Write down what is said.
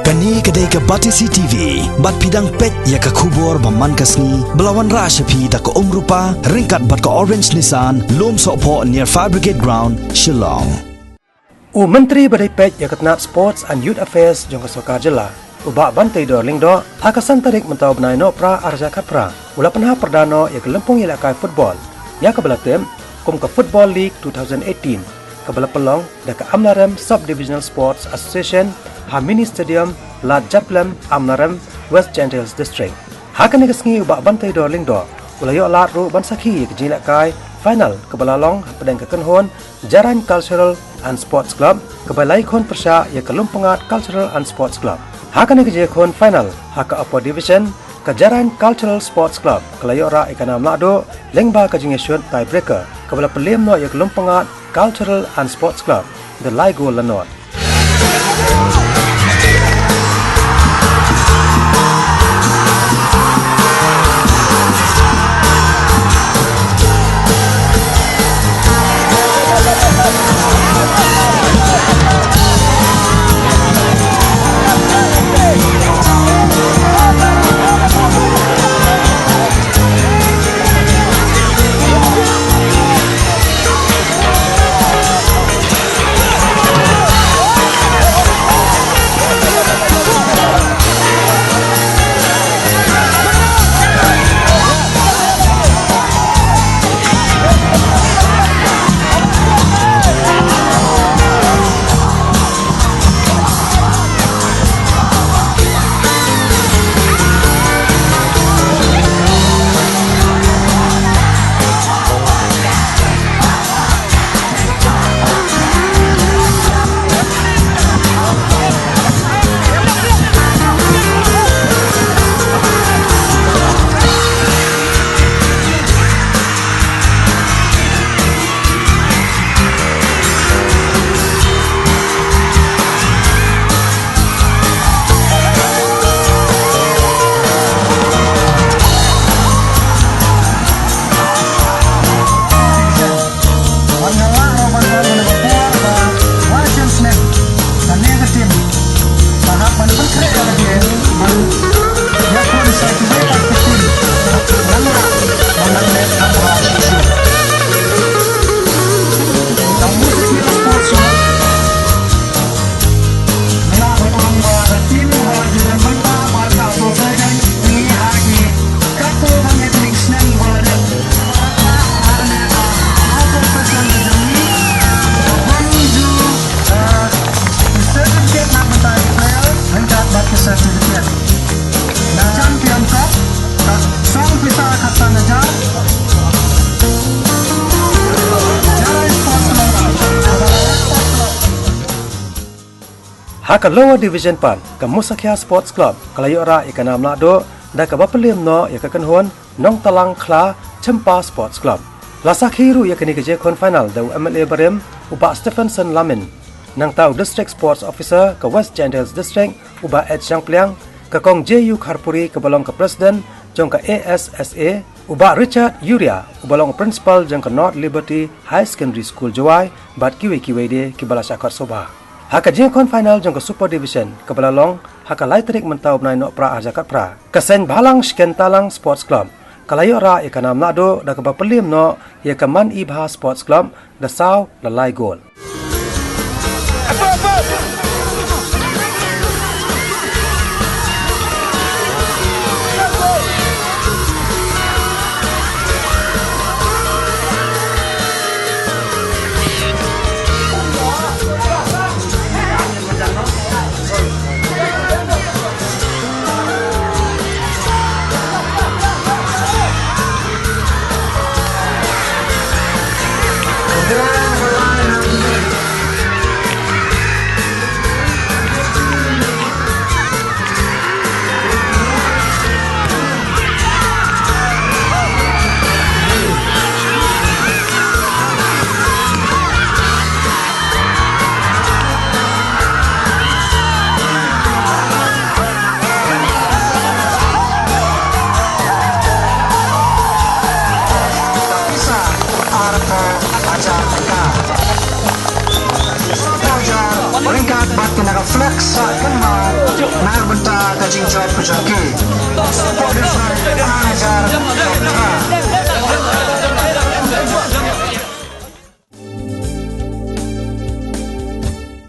Kani kedai ke Batisi TV, bat pidang pet ya ke kubur baman kasni, belawan rashapi da ke rupa, ringkat bat ke Orange Nissan, lom sokpo near Fire Brigade Ground, Shillong. Menteri Badai Pet ya ketnat Sports and Youth Affairs jong kesokar jela. Ubak bantai do lingdo, akasan tarik mentau benai no pra arja kapra. Ula penha perdano ya ke lempung ya lakai football. Ya ke belatem, kum ke Football League 2018. Kebala pelong da ke Amlarem Subdivisional Sports Association, ha mini stadium Lat Japlem Amlarem West Gentiles District. Hakan ni kesengi ubak bantai do lingdo. Ulayo lat ru bansaki ke jilak kai final kebala long pedang ke kenhon Jaran Cultural and Sports Club kebalai kon persya ya ke Lumpengat Cultural and Sports Club. Hakan ni ke kon final haka upper division ke Jaran Cultural Sports Club kelayo ra ikanam lado lengba ke jingesut tiebreaker kebala pelim no ya ke Lumpengat Cultural and Sports Club the Laigo Lenot. Haka lower division pan ke Musakia Sports Club kelayo ra ikanam lado da ke bapelim no ya ke kenhon nong talang kla Cempa Sports Club. Lasakhiru ya kini ke kon final da MLA Barem uba Stephenson Lamin nang tau District Sports Officer ke West Gentiles District uba Ed Shangpliang ke kong JU Kharpuri ke balong ke President jong ke ASSA uba Richard Yuria ubalong Principal jong ke North Liberty High Secondary School Jawai bat kiwe de ke bala syakar soba. Haka jengkon final jong ke Super Division ke belalong haka lai terik mentau benai no pra ajakat pra kesen balang Skentalang Sports Club kalayo ra ikanam nado da ke bapelim no ya ke Man Ibha Sports Club da saw la lai gol. Nah bentar kacing jawab kejaki. Pokoknya saya ajar.